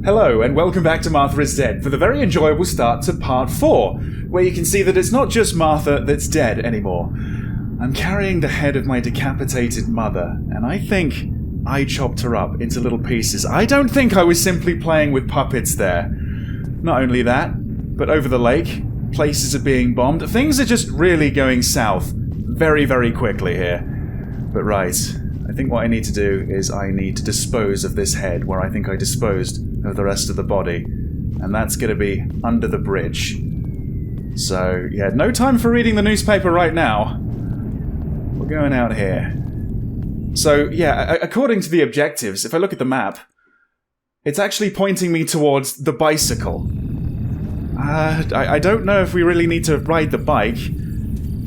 Hello, and welcome back to Martha is Dead for the very enjoyable start to part 4, where you can see that it's not just Martha that's dead anymore. I'm carrying the head of my decapitated mother, and I think I chopped her up into little pieces. I don't think I was simply playing with puppets there. Not only that, but over the lake, places are being bombed. Things are just really going south very, very quickly here. But right, I think what I need to do is I need to dispose of this head where I think I disposed of the rest of the body. And that's going to be under the bridge. So, yeah, no time for reading the newspaper right now. We're going out here. So, yeah, according to the objectives, if I look at the map, it's actually pointing me towards the bicycle. I don't know if we really need to ride the bike.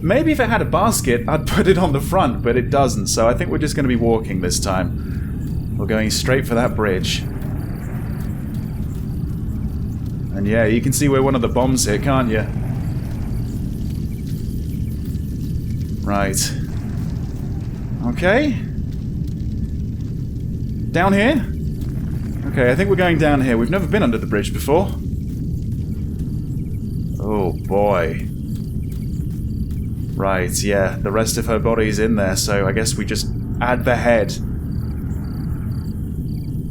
Maybe if it had a basket, I'd put it on the front, but it doesn't, so I think we're just going to be walking this time. We're going straight for that bridge. And yeah, you can see where one of the bombs hit, can't you? Right. Okay. Down here? Okay, I think we're going down here. We've never been under the bridge before. Oh boy. Right, yeah, the rest of her body's in there, so I guess we just add the head.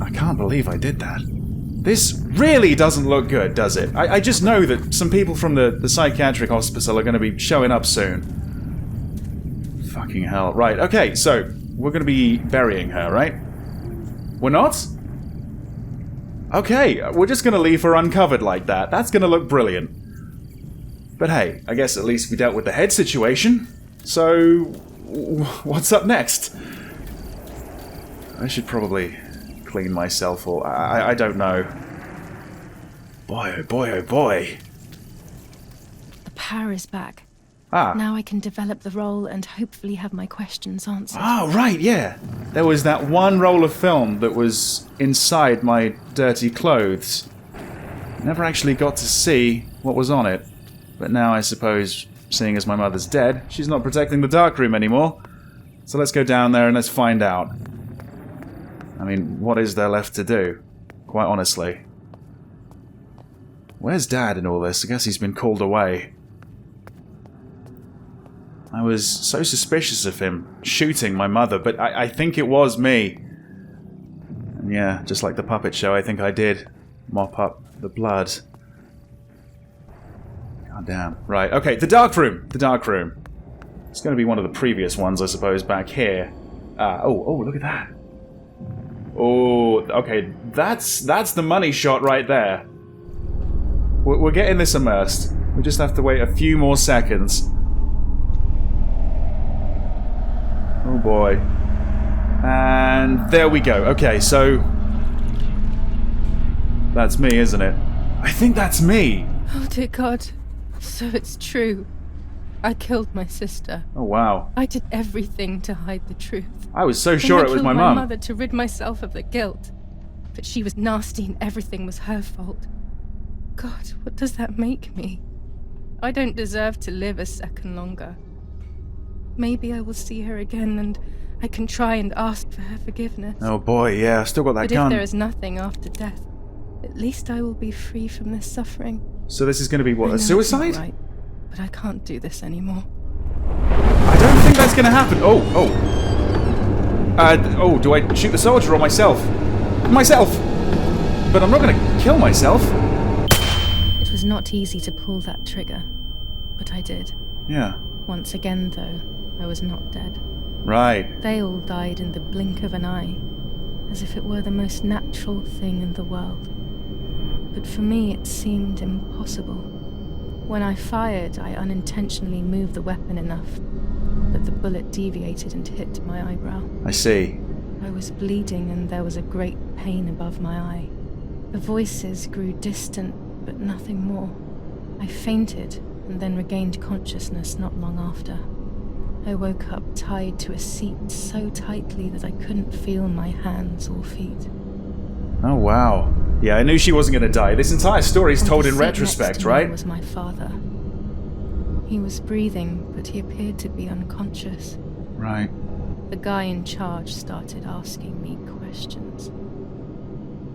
I can't believe I did that. This really doesn't look good, does it? I just know that some people from the psychiatric hospital are going to be showing up soon. Fucking hell. Right, okay, so we're going to be burying her, right? We're not? Okay, we're just going to leave her uncovered like that. That's going to look brilliant. But hey, I guess at least we dealt with the head situation. So, what's up next? I should probably clean myself, or I don't know. Boy, oh boy, oh boy. The power is back. Ah. Now I can develop the role and hopefully have my questions answered. Oh, right, yeah. There was that one roll of film that was inside my dirty clothes. Never actually got to see what was on it. But now I suppose, seeing as my mother's dead, she's not protecting the darkroom anymore. So let's go down there and let's find out. I mean, what is there left to do? Quite honestly. Where's Dad in all this? I guess he's been called away. I was so suspicious of him shooting my mother, but I think it was me. And yeah, just like the puppet show, I think I did mop up the blood. God damn. Right, okay, the darkroom. The darkroom. It's going to be one of the previous ones, I suppose, back here. Oh, look at that. Oh, okay, that's the money shot right there. We're getting this immersed. We just have to wait a few more seconds. Oh boy. And there we go. Okay, so... That's me, isn't it? I think that's me! Oh dear God. So it's true. I killed my sister. Oh wow. I did everything to hide the truth. I was so sure it was my mum. I killed my mother to rid myself of the guilt. But she was nasty and everything was her fault. God, what does that make me? I don't deserve to live a second longer. Maybe I will see her again and I can try and ask for her forgiveness. Oh boy, yeah, I've still got that gun. But if there is nothing after death, at least I will be free from this suffering. So this is going to be what, a suicide? Right, but I can't do this anymore. I don't think that's going to happen. Do I shoot the soldier or myself? Myself! But I'm not going to kill myself. It was not easy to pull that trigger, but I did. Yeah. Once again, though, I was not dead. Right. They all died in the blink of an eye, as if it were the most natural thing in the world. But for me, it seemed impossible. When I fired, I unintentionally moved the weapon enough that the bullet deviated and hit my eyebrow. I see. I was bleeding and there was a great pain above my eye. The voices grew distant, but nothing more. I fainted and then regained consciousness not long after. I woke up tied to a seat so tightly that I couldn't feel my hands or feet. Oh wow. Yeah, I knew she wasn't going to die. This entire story is told in retrospect, right? Was my father. He was breathing, but he appeared to be unconscious. Right. The guy in charge started asking me questions.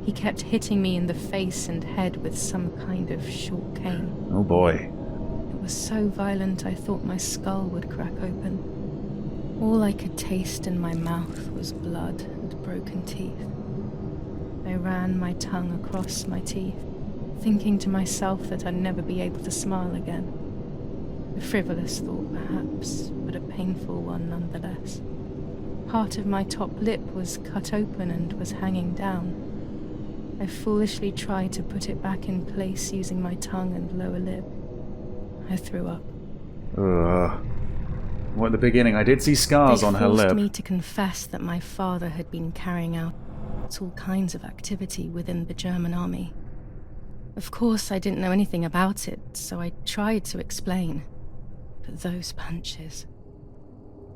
He kept hitting me in the face and head with some kind of short cane. Oh boy. It was so violent I thought my skull would crack open. All I could taste in my mouth was blood and broken teeth. I ran my tongue across my teeth, thinking to myself that I'd never be able to smile again. A frivolous thought, perhaps, but a painful one nonetheless. Part of my top lip was cut open and was hanging down. I foolishly tried to put it back in place using my tongue and lower lip. I threw up. Ugh. Well, at the beginning, I did see scars on her lip. They forced me to confess that my father had been carrying out all kinds of activity within the German army. Of course, I didn't know anything about it, so I tried to explain. But those punches...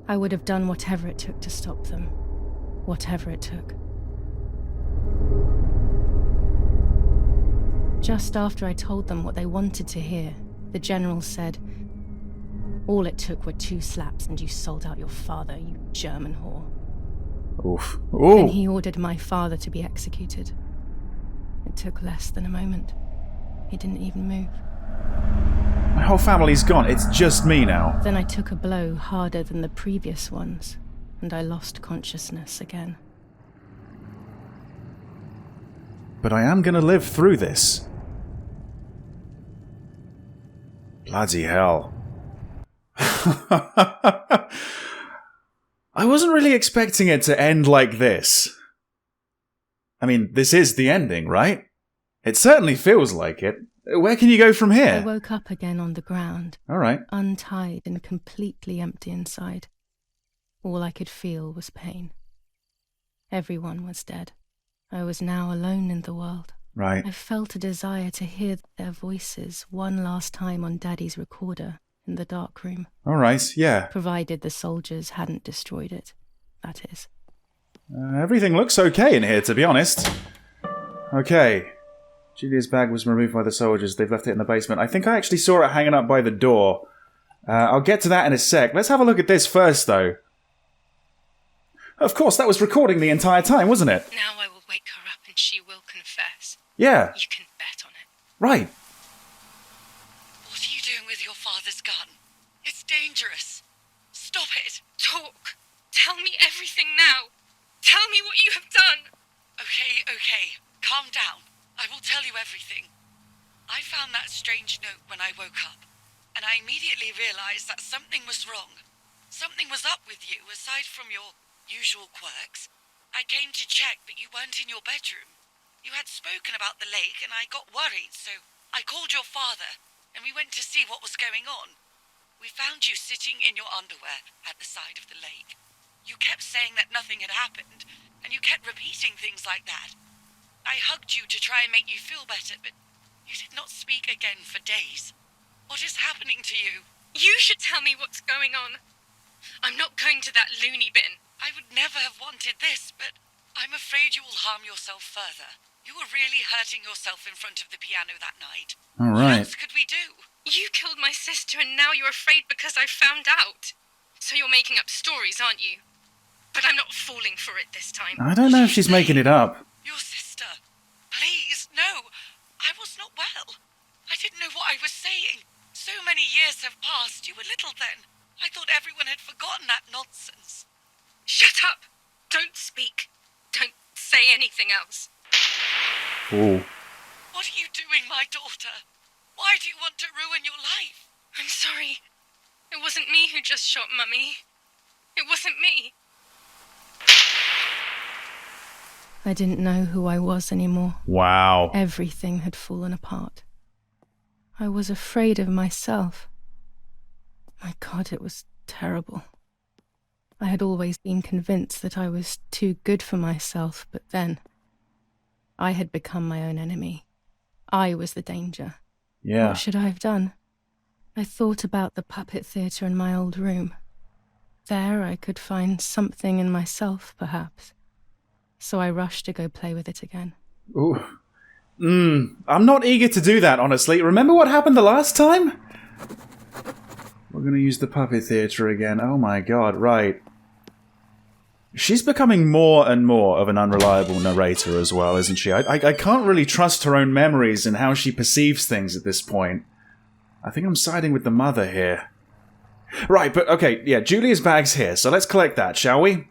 I would have done whatever it took to stop them. Whatever it took. Just after I told them what they wanted to hear, the general said, "All it took were 2 slaps and you sold out your father, you German whore." Oof. Ooh. Then he ordered my father to be executed. It took less than a moment. He didn't even move. My whole family's gone. It's just me now. Then I took a blow harder than the previous ones, and I lost consciousness again. But I am gonna live through this. Bloody hell. I wasn't really expecting it to end like this. I mean, this is the ending, right? It certainly feels like it. Where can you go from here? I woke up again on the ground. All right. Untied and completely empty inside. All I could feel was pain. Everyone was dead. I was now alone in the world. Right. I felt a desire to hear their voices one last time on Daddy's recorder in the dark room. All right, yeah. Provided the soldiers hadn't destroyed it, that is. Everything looks okay in here, to be honest. Okay. Giulia's bag was removed by the soldiers. They've left it in the basement. I think I actually saw it hanging up by the door. I'll get to that in a sec. Let's have a look at this first, though. Of course, that was recording the entire time, wasn't it? Now I will wake her up and she will confess. Yeah. You can bet on it. Right. What are you doing with your father's gun? It's dangerous. Stop it. Talk. Tell me everything now. Tell me what you have done. Okay. Calm down. I will tell you everything. I found that strange note when I woke up, and I immediately realized that something was wrong. Something was up with you, aside from your usual quirks. I came to check, but you weren't in your bedroom. You had spoken about the lake, and I got worried, so I called your father, and we went to see what was going on. We found you sitting in your underwear at the side of the lake. You kept saying that nothing had happened, and you kept repeating things like that. I hugged you to try and make you feel better, but you did not speak again for days. What is happening to you? You should tell me what's going on. I'm not going to that loony bin. I would never have wanted this, but I'm afraid you will harm yourself further. You were really hurting yourself in front of the piano that night. All right. What else could we do? You killed my sister and now you're afraid because I found out. So you're making up stories, aren't you? But I'm not falling for it this time. I don't know if she's making it up. Your sister. Please, no. I was not well. I didn't know what I was saying. So many years have passed. You were little then. I thought everyone had forgotten that nonsense. Shut up! Don't speak. Don't say anything else. Ooh. What are you doing, my daughter? Why do you want to ruin your life? I'm sorry. It wasn't me who just shot Mummy. It wasn't me. I didn't know who I was anymore. Wow. Everything had fallen apart. I was afraid of myself. My God, it was terrible. I had always been convinced that I was too good for myself, but then I had become my own enemy. I was the danger. Yeah. What should I have done? I thought about the puppet theatre in my old room. There I could find something in myself, perhaps. So I rushed to go play with it again. Ooh. I'm not eager to do that, honestly. Remember what happened the last time? We're going to use the puppet theatre again. Oh my god, right. She's becoming more and more of an unreliable narrator as well, isn't she? I can't really trust her own memories and how she perceives things at this point. I think I'm siding with the mother here. Right, but okay, yeah, Giulia's bag's here, so let's collect that, shall we?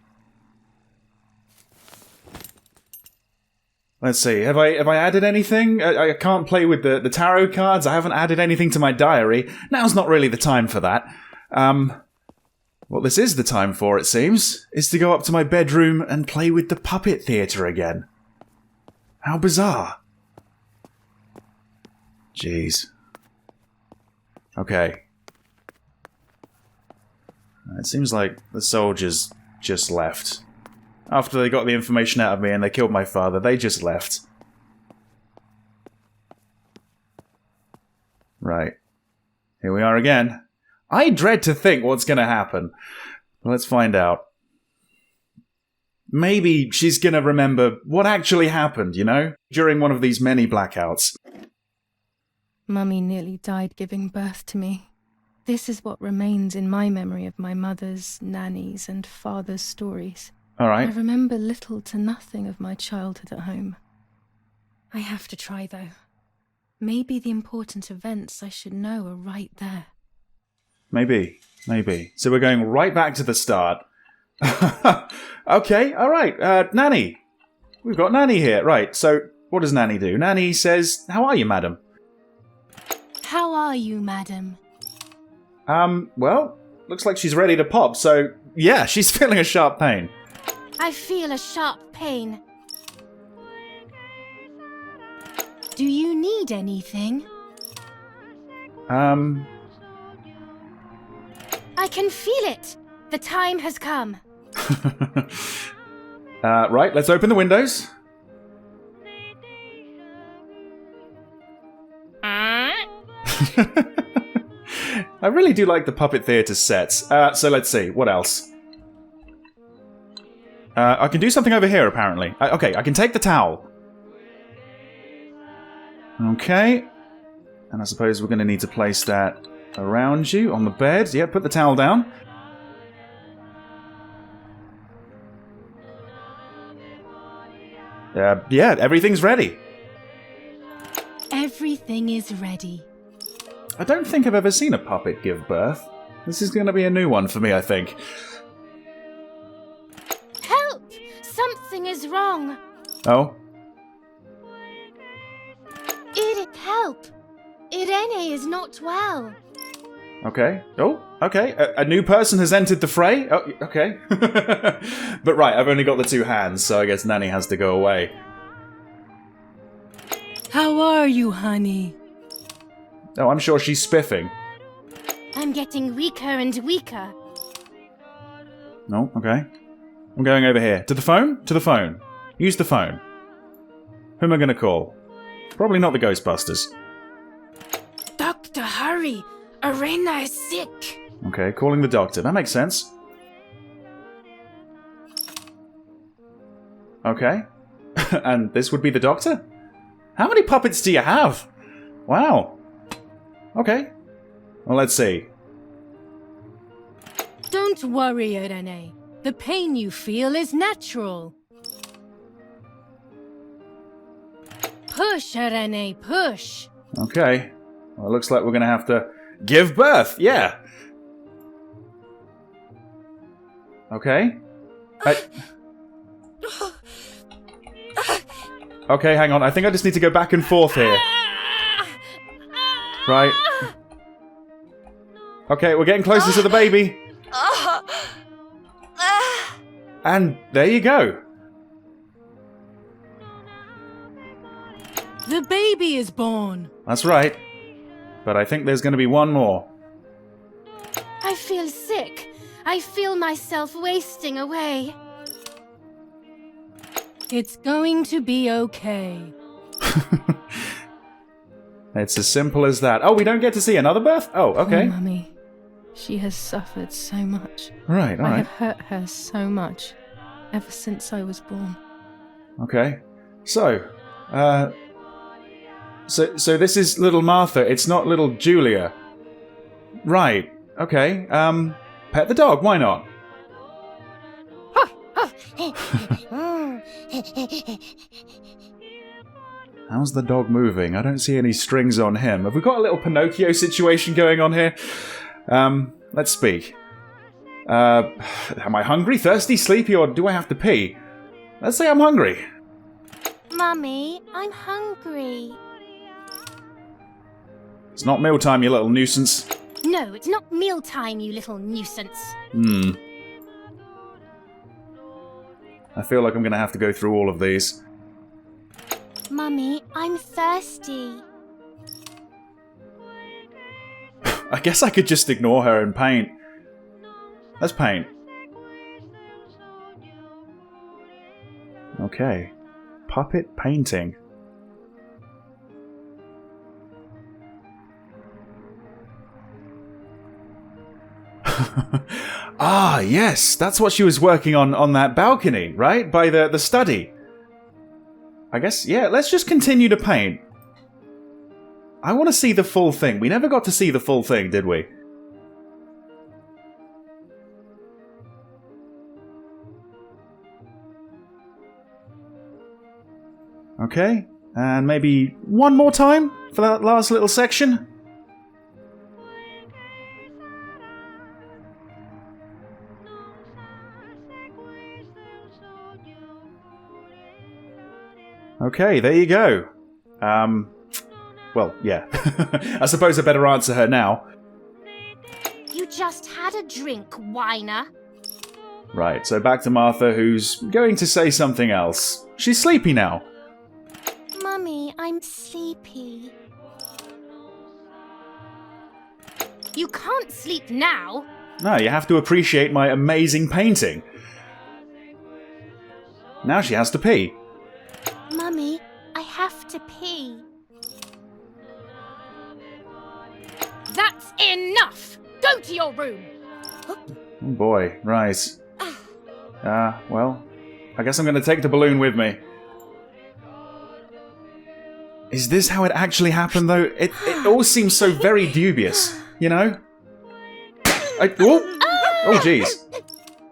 Let's see, have I added anything? I can't play with the tarot cards, I haven't added anything to my diary. Now's not really the time for that. What this is the time for, it seems, is to go up to my bedroom and play with the puppet theatre again. How bizarre. Jeez. Okay. It seems like the soldiers just left. After they got the information out of me and they killed my father, they just left. Right. Here we are again. I dread to think what's going to happen. Let's find out. Maybe she's going to remember what actually happened, you know? During one of these many blackouts. Mummy nearly died giving birth to me. This is what remains in my memory of my mother's, nanny's, and father's stories. All right. I remember little to nothing of my childhood at home. I have to try, though. Maybe the important events I should know are right there. Maybe. So we're going right back to the start. Okay, alright. Nanny. We've got Nanny here. Right, so what does Nanny do? Nanny says, "How are you, madam?" How are you, madam? Well, looks like she's ready to pop, so yeah, she's feeling a sharp pain. I feel a sharp pain. Do you need anything? I can feel it! The time has come. Right, let's open the windows. I really do like the puppet theatre sets. So let's see, what else? I can do something over here, apparently. Okay, I can take the towel. Okay. And I suppose we're going to need to place that around you on the bed. Yeah, put the towel down. Yeah, everything's ready. Everything is ready. I don't think I've ever seen a puppet give birth. This is going to be a new one for me, I think. Help! Something is wrong. Oh? Help! Irene is not well. Okay. Oh, okay. A new person has entered the fray? Oh, okay. But right, I've only got the two hands, so I guess Nanny has to go away. How are you, honey? Oh, I'm sure she's spiffing. I'm getting weaker and weaker. No, okay. I'm going over here. To the phone? To the phone. Use the phone. Who am I going to call? Probably not the Ghostbusters. Doctor, hurry! Irena is sick! Okay, calling the doctor. That makes sense. Okay. And this would be the doctor? How many puppets do you have? Wow. Okay. Well, let's see. Don't worry, Irene. The pain you feel is natural. Push, Irene, push. Okay. Well, it looks like we're going to have to give birth. Yeah. Okay. Okay, hang on. I think I just need to go back and forth here. Right. Okay, we're getting closer to the baby. And there you go. The baby is born. That's right. But I think there's going to be one more. I feel sick. I feel myself wasting away. It's going to be okay. It's as simple as that. Oh, we don't get to see another birth? Oh, okay. Oh, Mummy. She has suffered so much. Right, I alright. have hurt her so much, ever since I was born. Okay. So this is little Martha. It's not little Giulia. Right. Okay. Pet the dog. Why not? How's the dog moving? I don't see any strings on him. Have we got a little Pinocchio situation going on here? Let's speak. Am I hungry, thirsty, sleepy, or do I have to pee? Let's say I'm hungry. Mummy, I'm hungry. It's not mealtime, you little nuisance. No, it's not mealtime, you little nuisance. I feel like I'm going to have to go through all of these. Mummy, I'm thirsty. I guess I could just ignore her and paint. Let's paint. Okay. Puppet painting. Ah, yes, that's what she was working on that balcony, right? By the study. I guess, yeah, let's just continue to paint. I want to see the full thing. We never got to see the full thing, did we? Okay, and maybe one more time for that last little section. Okay, there you go. Well, yeah. I suppose I better answer her now. You just had a drink, whiner. Right, so back to Martha, who's going to say something else. She's sleepy now. Mummy, I'm sleepy. You can't sleep now. No, you have to appreciate my amazing painting. Now she has to pee. Mummy, I have to pee. That's enough! Go to your room! Oh boy, right. Well, I guess I'm going to take the balloon with me. Is this how it actually happened, though? It all seems so very dubious, you know? Oh, jeez.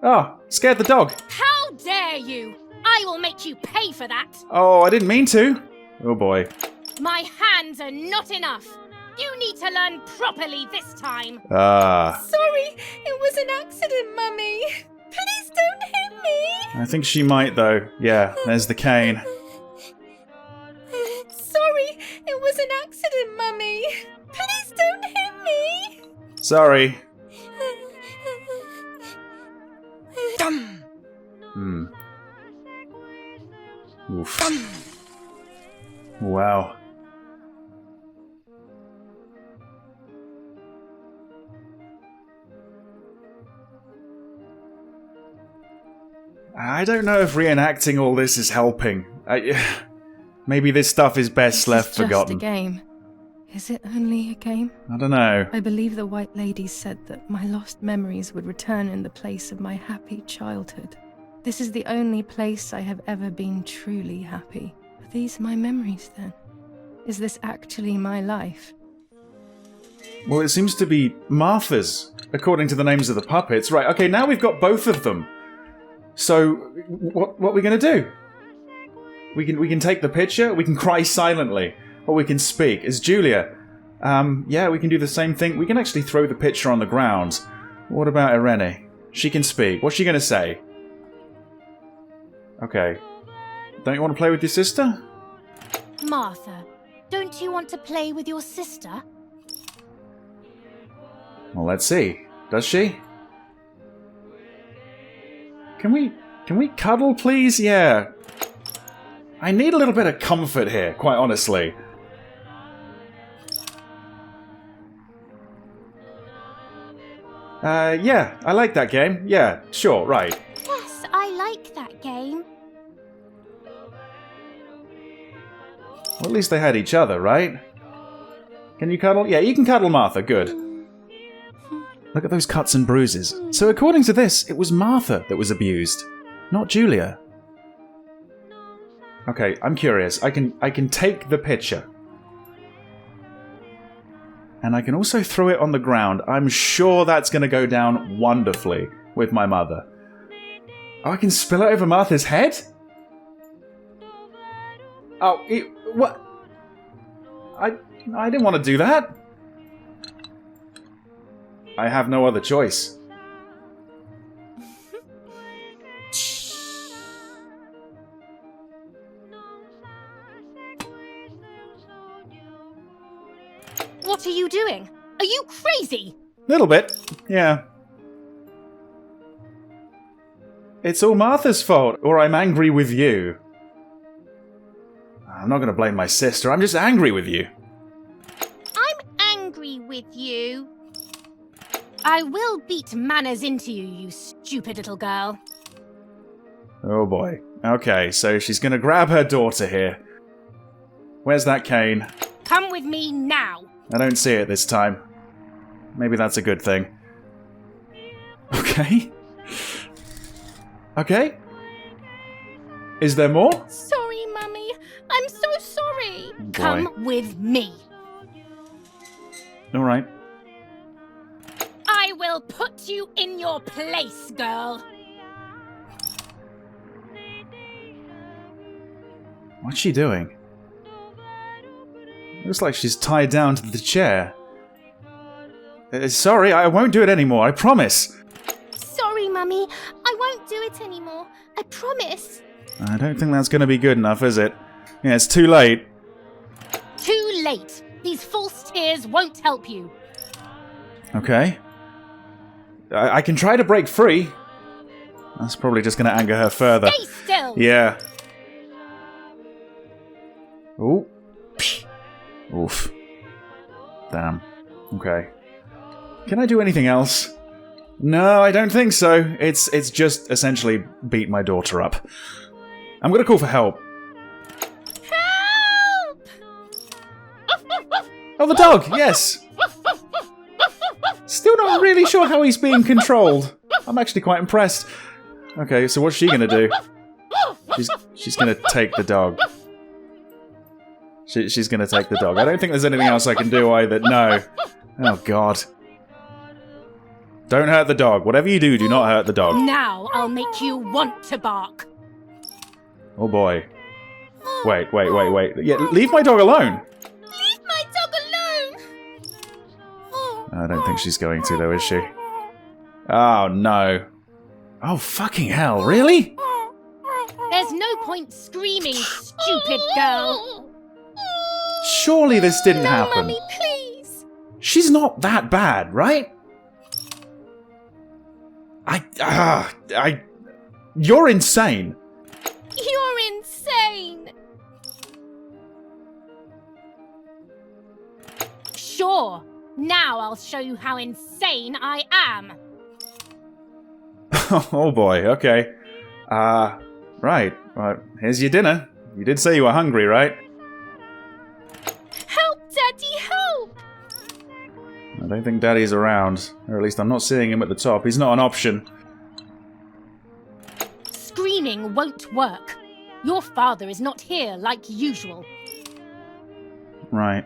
Oh, scared the dog. How dare you! I will make you pay for that! Oh, I didn't mean to. Oh boy. My hands are not enough. You need to learn properly this time. Sorry, it was an accident, Mummy. Please don't hit me. I think she might, though. Yeah, there's the cane. Sorry, it was an accident, Mummy. Please don't hit me. Sorry. Oof. Wow. I don't know if reenacting all this is helping. Maybe this stuff is best left forgotten. Just a game. Is it only a game? I don't know. I believe the White Lady said that my lost memories would return in the place of my happy childhood. This is the only place I have ever been truly happy. Are these my memories, then? Is this actually my life? Well, it seems to be Martha's, according to the names of the puppets. Right, okay, now we've got both of them. So, what are we going to do? We can take the picture, we can cry silently, or we can speak. As Giulia, yeah, we can do the same thing. We can actually throw the picture on the ground. What about Irene? She can speak. What's she going to say? Okay. Don't you want to play with your sister? Martha, don't you want to play with your sister? Well, let's see. Does she? Can we cuddle, please? Yeah. I need a little bit of comfort here, quite honestly. Yeah, I like that game. Yeah, sure, right. Yes, I like that game. Well, at least they had each other, right? Can you cuddle? Yeah, you can cuddle Martha, good. Look at those cuts and bruises. So according to this, it was Martha that was abused, not Giulia. Okay, I'm curious. I can take the picture. And I can also throw it on the ground. I'm sure that's going to go down wonderfully with my mother. Oh, I can spill it over Martha's head? Oh, what? I didn't want to do that. I have no other choice. What are you doing? Are you crazy? Little bit, yeah. It's all Martha's fault, or I'm angry with you. I'm not going to blame my sister, I'm just angry with you. I'm angry with you. I will beat manners into you, you stupid little girl. Oh boy. Okay, so she's going to grab her daughter here. Where's that cane? Come with me now. I don't see it this time. Maybe that's a good thing. Okay. Okay. Is there more? Sorry, Mummy. I'm so sorry. Boy. Come with me. Alright. I will put you in your place, girl. What's she doing? Looks like she's tied down to the chair. Sorry, I won't do it anymore, I promise. Sorry, Mummy. I won't do it anymore. I promise. I don't think that's going to be good enough, is it? Yeah, it's too late. Too late. These false tears won't help you. Okay. I can try to break free. That's probably just going to anger her further. Stay still. Yeah. Ooh. Oof. Damn. Okay. Can I do anything else? No, I don't think so. It's just essentially beat my daughter up. I'm gonna call for help. Help! Oh, the dog! Yes! Still not really sure how he's being controlled. I'm actually quite impressed. Okay, so what's she gonna do? She's gonna take the dog. She's gonna take the dog. I don't think there's anything else I can do either. No. Oh, God. Don't hurt the dog. Whatever you do, do not hurt the dog. Now I'll make you want to bark. Oh, boy. Wait. Yeah, leave my dog alone. Leave my dog alone! I don't think she's going to, though, is she? Oh, no. Oh, fucking hell. Really? There's no point screaming, stupid girl. Surely this didn't No, happen. Mummy, please. She's not that bad, right? You're insane. You're insane. Sure. Now I'll show you how insane I am. Oh boy, okay. Right. Well, here's your dinner. You did say you were hungry, right? Help, Daddy, help! I don't think Daddy's around. Or at least I'm not seeing him at the top. He's not an option. Screaming won't work. Your father is not here like usual. Right.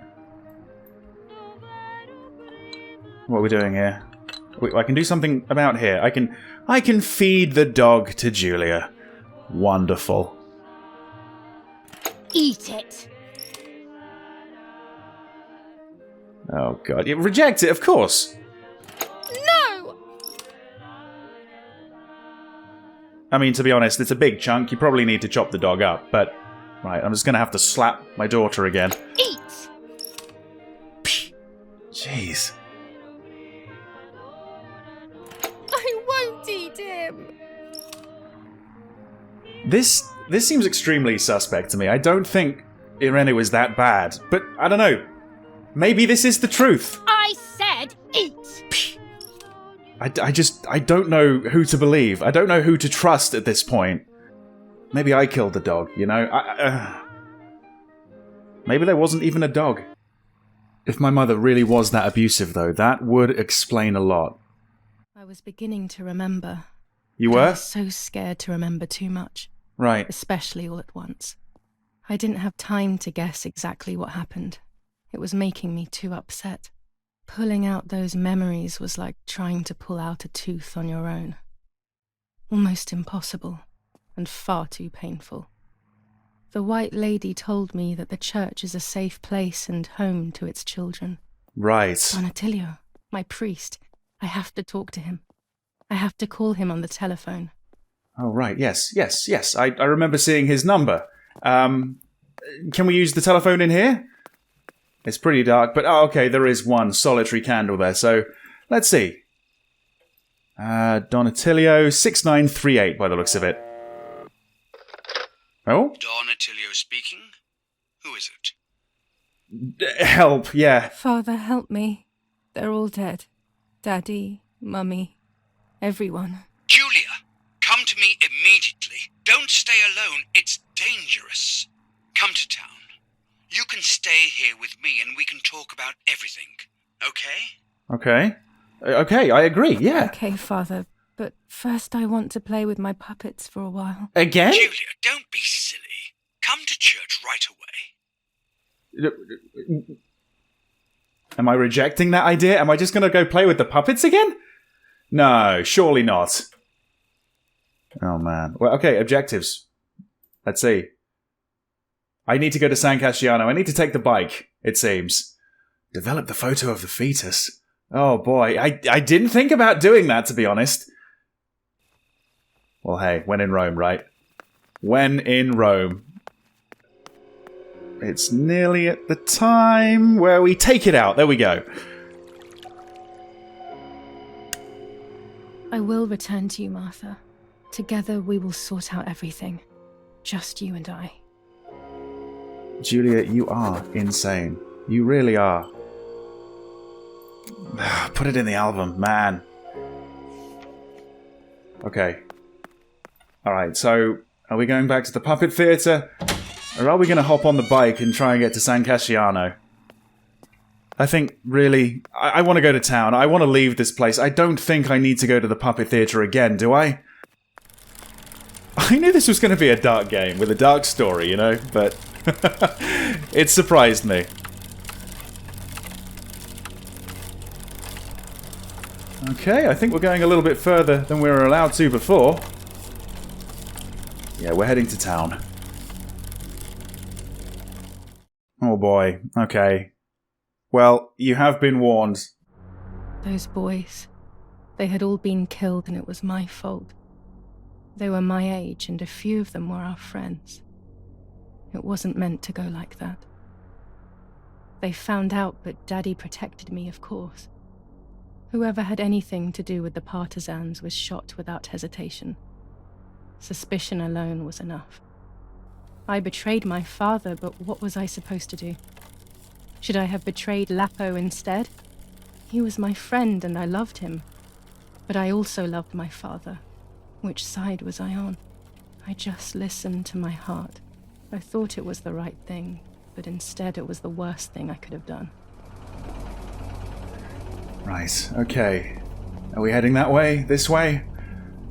What are we doing here? Wait, I can do something about here. I can feed the dog to Giulia. Wonderful. Eat it. Oh god. You reject it, of course. No! I mean, to be honest, it's a big chunk. You probably need to chop the dog up, but... Right, I'm just gonna have to slap my daughter again. Eat! Psh, jeez. I won't eat him. This seems extremely suspect to me. I don't think Irene was that bad, but I don't know. Maybe this is the truth. I said eat! I don't know who to believe. I don't know who to trust at this point. Maybe I killed the dog, you know? Maybe there wasn't even a dog. If my mother really was that abusive, though, that would explain a lot. I was beginning to remember. You I were? was so scared to remember too much, Right. especially all at once. I didn't have time to guess exactly what happened. It was making me too upset. Pulling out those memories was like trying to pull out a tooth on your own. Almost impossible, and far too painful. The White Lady told me that the church is a safe place and home to its children. Right. Donatilio, my priest, I have to talk to him. I have to call him on the telephone. Oh, right, yes. I remember seeing his number. Can we use the telephone in here? It's pretty dark, but okay, there is one solitary candle there, so let's see. Donatilio 6938 by the looks of it. Oh? Donatilio speaking? Who is it? Help, yeah. Father, help me. They're all dead. Daddy, Mummy, everyone. Giulia, come to me immediately. Don't stay alone. It's dangerous. Come to town. You can stay here with me and we can talk about everything. Okay? Okay, I agree, yeah. Okay, Father, but first I want to play with my puppets for a while. Again? Giulia, don't be silly. Come to church right away. Am I rejecting that idea? Am I just going to go play with the puppets again? No, surely not. Oh, man. Well, okay, objectives. Let's see. I need to go to San Casciano. I need to take the bike, it seems. Develop the photo of the fetus. Oh, boy. I didn't think about doing that, to be honest. Well, hey, when in Rome, right? When in Rome. It's nearly at the time where we take it out. There we go. I will return to you, Martha. Together we will sort out everything. Just you and I. Giulia, you are insane. You really are. Put it in the album, man. Okay. Alright, so are we going back to the puppet theatre? Or are we going to hop on the bike and try and get to San Casciano? I think, really, I want to go to town. I want to leave this place. I don't think I need to go to the puppet theatre again, do I? I knew this was going to be a dark game with a dark story, you know, but it surprised me. Okay, I think we're going a little bit further than we were allowed to before. Yeah, we're heading to town. Oh boy, okay. Well, you have been warned. Those boys, they had all been killed and it was my fault. They were my age and a few of them were our friends. It wasn't meant to go like that. They found out, but Daddy protected me, of course. Whoever had anything to do with the partisans was shot without hesitation. Suspicion alone was enough. I betrayed my father, but what was I supposed to do? Should I have betrayed Lapo instead? He was my friend and I loved him. But I also loved my father. Which side was I on? I just listened to my heart. I thought it was the right thing, but instead it was the worst thing I could have done. Right, okay. Are we heading that way? This way?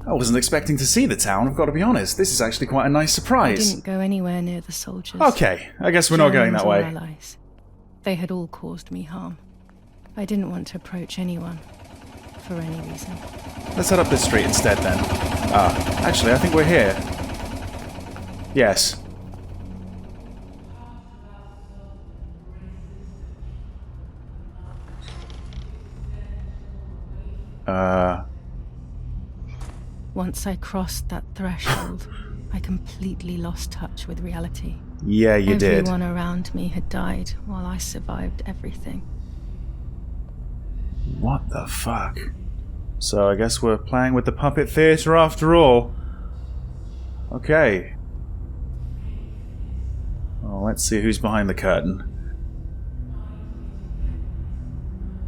I wasn't expecting to see the town, I've got to be honest. This is actually quite a nice surprise. I didn't go anywhere near the soldiers. Okay, I guess we're not going that way. Allies. They had all caused me harm. I didn't want to approach anyone, for any reason. Let's head up this street instead then. Actually, I think we're here. Yes. Once I crossed that threshold, I completely lost touch with reality. Yeah, you did. Everyone around me had died while I survived everything. What the fuck? So I guess we're playing with the puppet theatre after all. Okay. Well, let's see who's behind the curtain.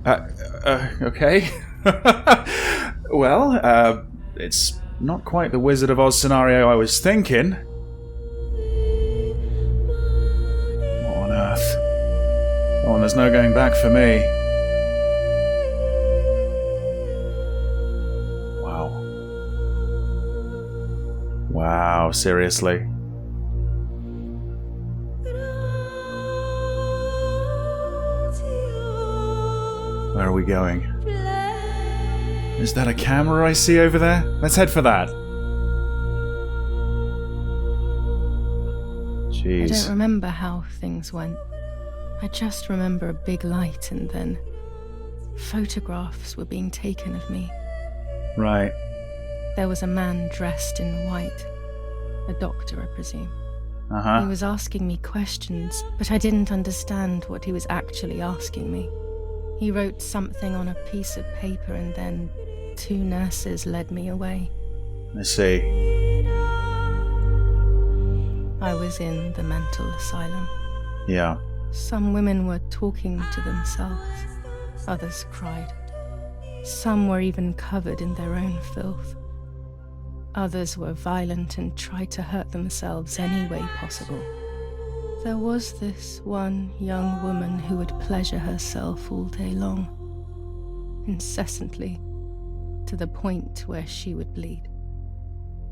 Okay. Well, it's not quite the Wizard of Oz scenario I was thinking. What on earth? Oh, and there's no going back for me. Wow. Wow, seriously. Where are we going? Is that a camera I see over there? Let's head for that. I don't Jeez. remember how things went. I just remember a big light and then photographs were being taken of me. Right. There was a man dressed in white. A doctor, I presume. He Uh-huh. was asking me questions, but I didn't understand what he was actually asking me. He wrote something on a piece of paper and then 2 nurses led me away. I see. I was in the mental asylum. Yeah. Some women were talking to themselves. Others cried. Some were even covered in their own filth. Others were violent and tried to hurt themselves any way possible. There was this one young woman who would pleasure herself all day long, incessantly, to the point where she would bleed.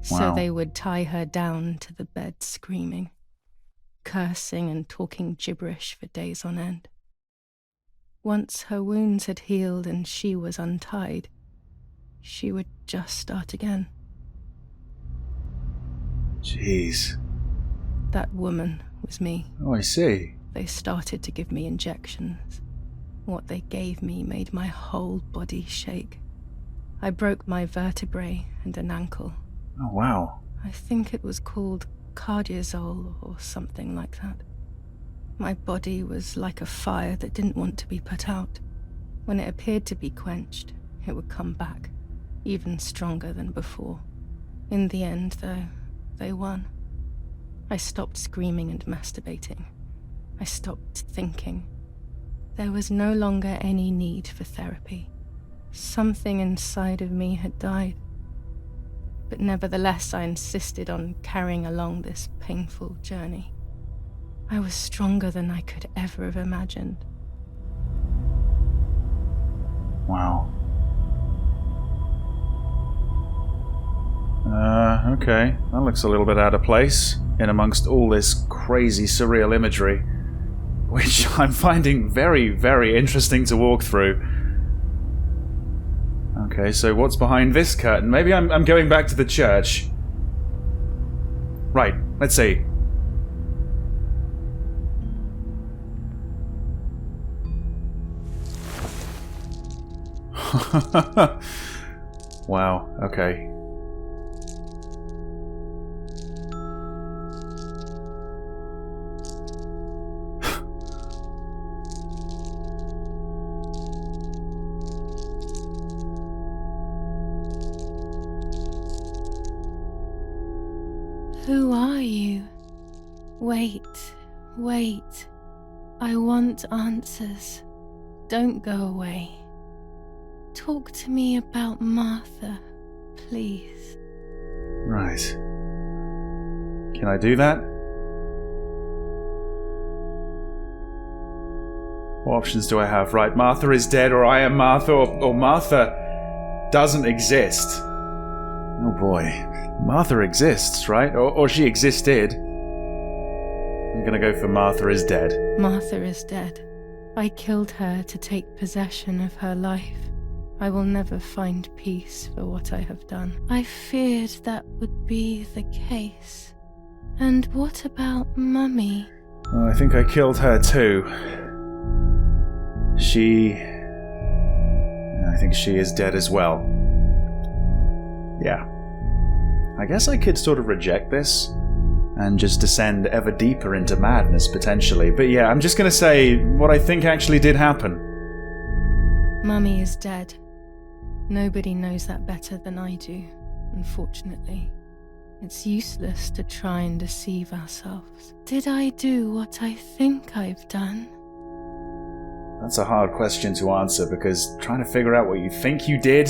So Wow. they would tie her down to the bed screaming, cursing and talking gibberish for days on end. Once her wounds had healed and she was untied, she would just start again. Jeez. That woman was me. Oh, I see. They started to give me injections. What they gave me made my whole body shake. I broke my vertebrae and an ankle. Oh, wow. I think it was called cardiazole or something like that. My body was like a fire that didn't want to be put out. When it appeared to be quenched, it would come back, even stronger than before. In the end, though, they won. I stopped screaming and masturbating. I stopped thinking. There was no longer any need for therapy. Something inside of me had died. But nevertheless, I insisted on carrying along this painful journey. I was stronger than I could ever have imagined. Wow. Okay. That looks a little bit out of place in amongst all this crazy surreal imagery, which I'm finding very, very interesting to walk through. Okay, so what's behind this curtain? Maybe I'm going back to the church. Right, let's see. Wow, okay. Who are you? Wait, wait. I want answers. Don't go away. Talk to me about Martha, please. Right. Can I do that? What options do I have? Right, Martha is dead, or I am Martha, or Martha doesn't exist. Oh boy. Martha exists, right? Or she existed. I'm gonna go for Martha is dead. Martha is dead. I killed her to take possession of her life. I will never find peace for what I have done. I feared that would be the case. And what about Mummy? Oh, I think I killed her too. I think she is dead as well. Yeah. I guess I could sort of reject this and just descend ever deeper into madness, potentially. But yeah, I'm just gonna say what I think actually did happen. Mummy is dead. Nobody knows that better than I do, unfortunately. It's useless to try and deceive ourselves. Did I do what I think I've done? That's a hard question to answer, because trying to figure out what you think you did...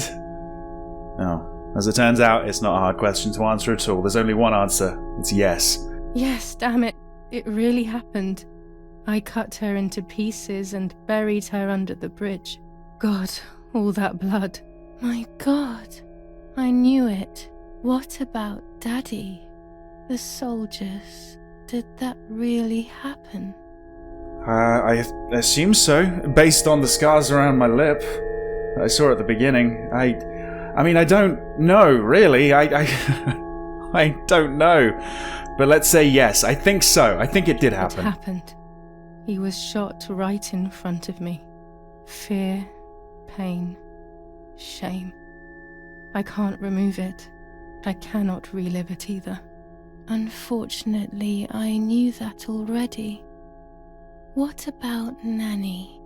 Oh, as it turns out, it's not a hard question to answer at all. There's only one answer. It's yes. Yes, damn it. It really happened. I cut her into pieces and buried her under the bridge. God, all that blood. My God, I knew it. What about Daddy? The soldiers? Did that really happen? I assume so, based on the scars around my lip I saw at the beginning. I mean, I don't know, really. I don't know. But let's say yes. I think so. I think it did happen. It happened. He was shot right in front of me. Fear, pain, shame. I can't remove it. I cannot relive it either. Unfortunately, I knew that already. What about Nanny?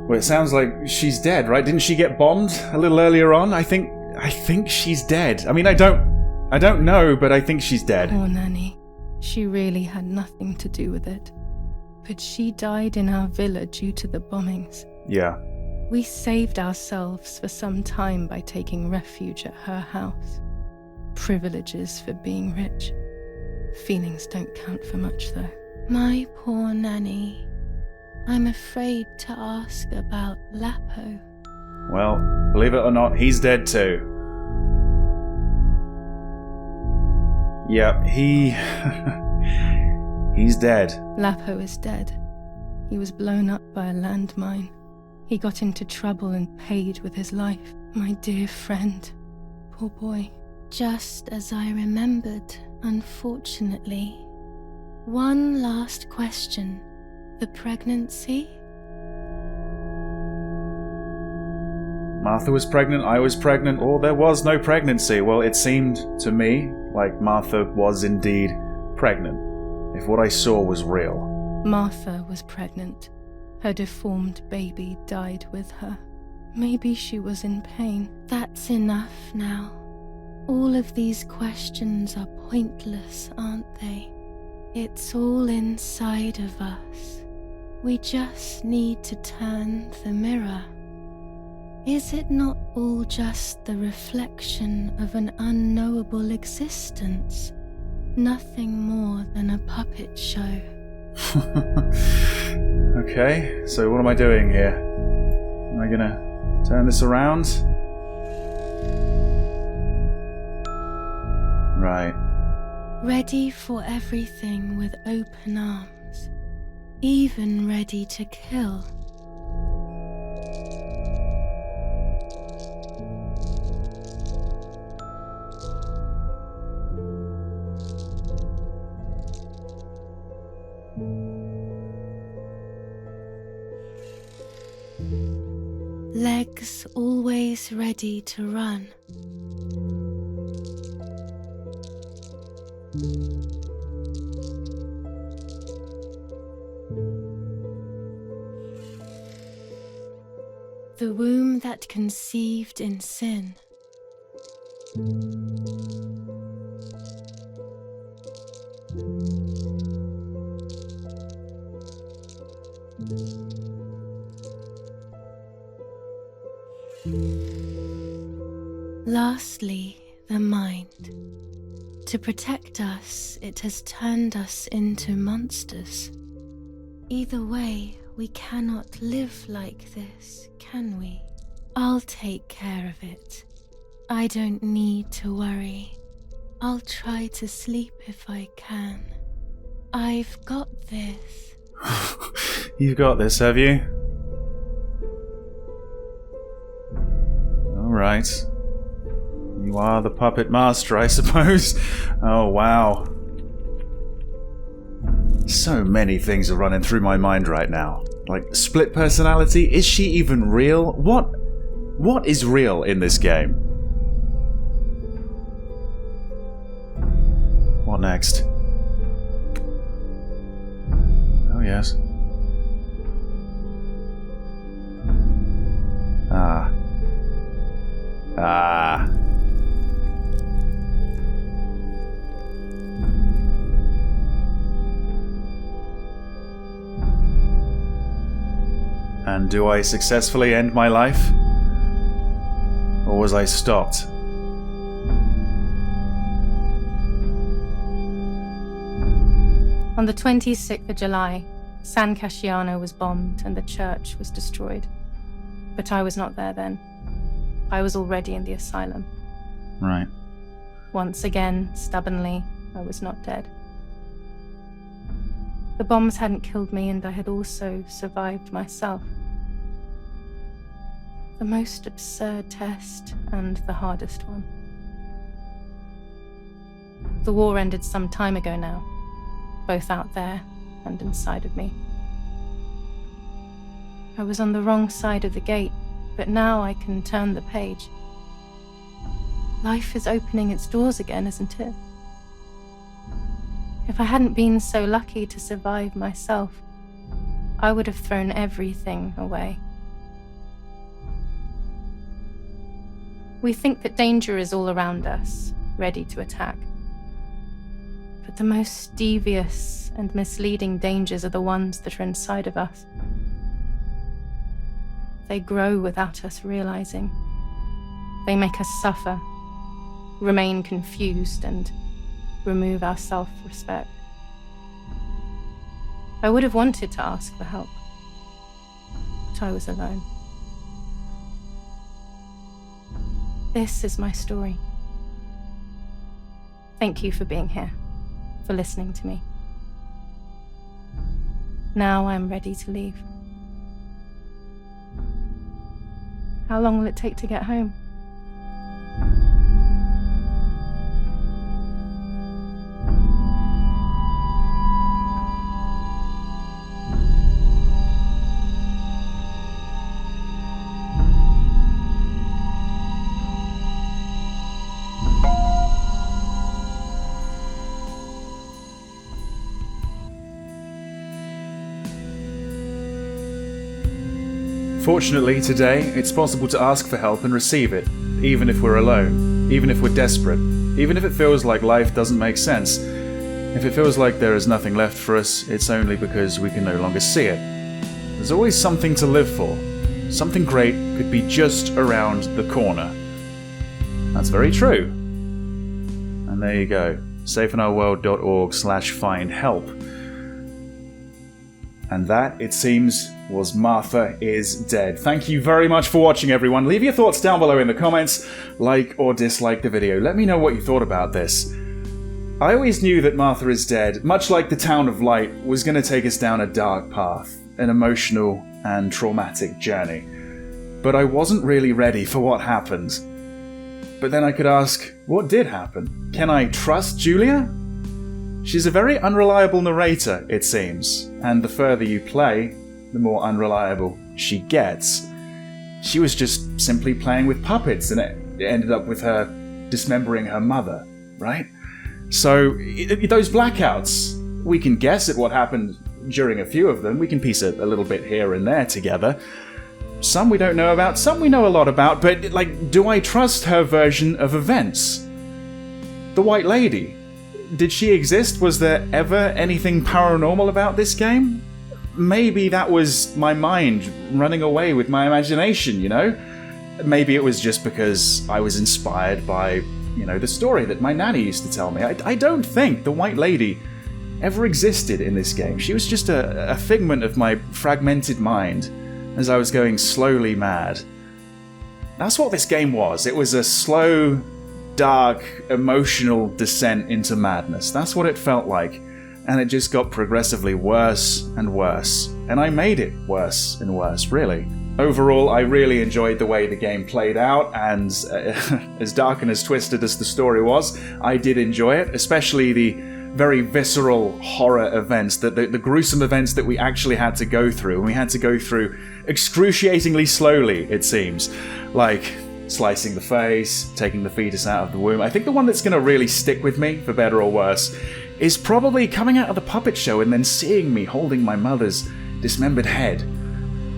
Well, it sounds like she's dead, right? Didn't she get bombed a little earlier on? I think she's dead. I mean, I don't know, but I think she's dead. Poor Nanny. She really had nothing to do with it. But she died in our villa due to the bombings. Yeah. We saved ourselves for some time by taking refuge at her house. Privileges for being rich. Feelings don't count for much, though. My poor Nanny. I'm afraid to ask about Lapo. Well, believe it or not, he's dead too. Yep, he's dead. Lapo is dead. He was blown up by a landmine. He got into trouble and paid with his life. My dear friend. Poor boy. Just as I remembered, unfortunately. One last question. The pregnancy? Martha was pregnant, I was pregnant, or there was no pregnancy. Well, it seemed to me like Martha was indeed pregnant, if what I saw was real. Martha was pregnant. Her deformed baby died with her. Maybe she was in pain. That's enough now. All of these questions are pointless, aren't they? It's all inside of us. We just need to turn the mirror. Is it not all just the reflection of an unknowable existence? Nothing more than a puppet show. Okay, so what am I doing here? Am I gonna turn this around? Right. Ready for everything with open arms. Even ready to kill. Legs always ready to run. The womb that conceived in sin. Lastly, the mind. To protect us, it has turned us into monsters. Either way, we cannot live like this, can we? I'll take care of it. I don't need to worry. I'll try to sleep if I can. I've got this. You've got this, have you? Alright. You are the puppet master, I suppose. Oh, wow. So many things are running through my mind right now. Like, split personality? Is she even real? What is real in this game? What next? Oh, yes. And do I successfully end my life? Or was I stopped? On the 26th of July, San Casciano was bombed and the church was destroyed. But I was not there then. I was already in the asylum. Right. Once again, stubbornly, I was not dead. The bombs hadn't killed me, and I had also survived myself. The most absurd test, and the hardest one. The war ended some time ago now, both out there and inside of me. I was on the wrong side of the gate, but now I can turn the page. Life is opening its doors again, isn't it? If I hadn't been so lucky to survive myself, I would have thrown everything away. We think that danger is all around us, ready to attack. But the most devious and misleading dangers are the ones that are inside of us. They grow without us realizing. They make us suffer, remain confused, and remove our self-respect. I would have wanted to ask for help, but I was alone. This is my story. Thank you for being here, for listening to me. Now I'm ready to leave. How long will it take to get home? Fortunately, today, it's possible to ask for help and receive it, even if we're alone, even if we're desperate, even if it feels like life doesn't make sense. If it feels like there is nothing left for us, it's only because we can no longer see it. There's always something to live for. Something great could be just around the corner. That's very true. And there you go. safeinourworld.org/find-help. And that, it seems, was Martha is Dead. Thank you very much for watching, everyone. Leave your thoughts down below in the comments. Like or dislike the video. Let me know what you thought about this. I always knew that Martha is Dead, much like the Town of Light, was going to take us down a dark path, an emotional and traumatic journey. But I wasn't really ready for what happened. But then I could ask, what did happen? Can I trust Giulia? She's a very unreliable narrator, it seems, and the further you play, the more unreliable she gets. She was just simply playing with puppets, and it ended up with her dismembering her mother, right? So, those blackouts, we can guess at what happened during a few of them. We can piece a little bit here and there together. Some we don't know about, some we know a lot about, but, do I trust her version of events? The White Lady. Did she exist? Was there ever anything paranormal about this game? Maybe that was my mind running away with my imagination, you know? Maybe it was just because I was inspired by, the story that my nanny used to tell me. I don't think the White Lady ever existed in this game. She was just a figment of my fragmented mind as I was going slowly mad. That's what this game was. It was a slow, dark, emotional descent into madness. That's what it felt like. And it just got progressively worse and worse. And I made it worse and worse, really. Overall, I really enjoyed the way the game played out, and as dark and as twisted as the story was, I did enjoy it, especially the very visceral horror events, the gruesome events that we actually had to go through, and we had to go through excruciatingly slowly, it seems. Like slicing the face, taking the fetus out of the womb. I think the one that's going to really stick with me, for better or worse, is probably coming out of the puppet show and then seeing me holding my mother's dismembered head.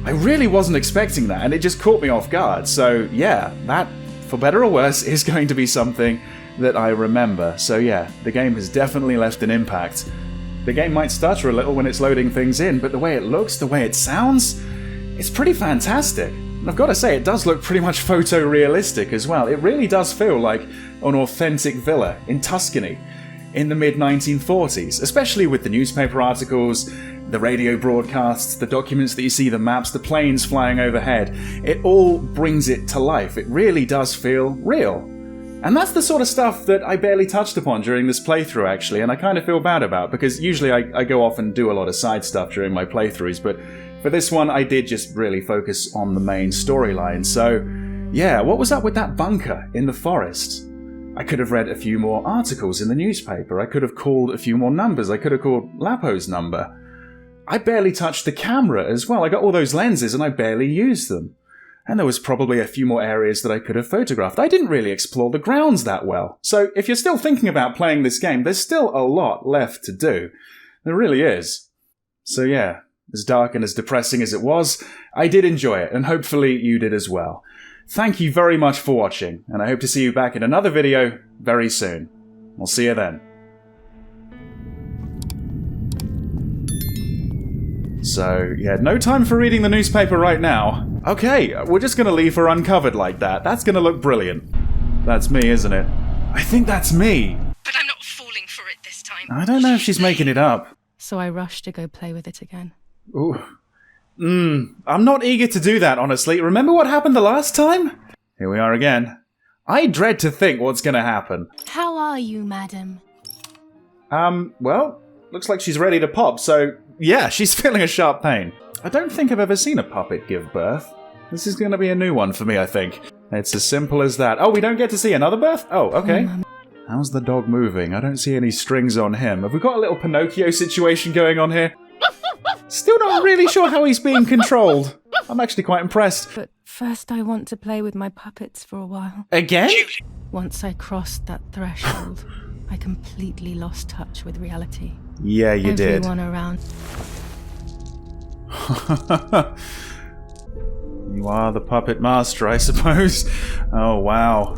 I really wasn't expecting that, and it just caught me off guard. So yeah, that, for better or worse, is going to be something that I remember. So yeah, the game has definitely left an impact. The game might stutter a little when it's loading things in, but the way it looks, the way it sounds, it's pretty fantastic. And I've got to say, it does look pretty much photorealistic as well. It really does feel like an authentic villa in Tuscany in the mid-1940s, especially with the newspaper articles, the radio broadcasts, the documents that you see, the maps, the planes flying overhead. It all brings it to life. It really does feel real. And that's the sort of stuff that I barely touched upon during this playthrough, actually, and I kind of feel bad about, because usually I go off and do a lot of side stuff during my playthroughs, but for this one I did just really focus on the main storyline. So yeah, what was up with that bunker in the forest? I could have read a few more articles in the newspaper. I could have called a few more numbers. I could have called Lapo's number. I barely touched the camera as well. I got all those lenses and I barely used them. And there was probably a few more areas that I could have photographed. I didn't really explore the grounds that well. So if you're still thinking about playing this game, there's still a lot left to do. There really is. So yeah, as dark and as depressing as it was, I did enjoy it, and hopefully you did as well. Thank you very much for watching, and I hope to see you back in another video very soon. We'll see you then. So, yeah, no time for reading the newspaper right now. Okay, we're just gonna leave her uncovered like that. That's gonna look brilliant. That's me, isn't it? I think that's me. But I'm not falling for it this time. I don't know if she's making it up. So I rushed to go play with it again. Ooh. I'm not eager to do that, honestly. Remember what happened the last time? Here we are again. I dread to think what's gonna happen. How are you, madam? Well, looks like she's ready to pop, so yeah, she's feeling a sharp pain. I don't think I've ever seen a puppet give birth. This is gonna be a new one for me, I think. It's as simple as that. Oh, we don't get to see another birth? Oh, okay. How's the dog moving? I don't see any strings on him. Have we got a little Pinocchio situation going on here? Still not really sure how he's being controlled. I'm actually quite impressed. But first I want to play with my puppets for a while. Again? Once I crossed that threshold, I completely lost touch with reality. Yeah, you did. Everyone around. You are the puppet master, I suppose. Oh, wow.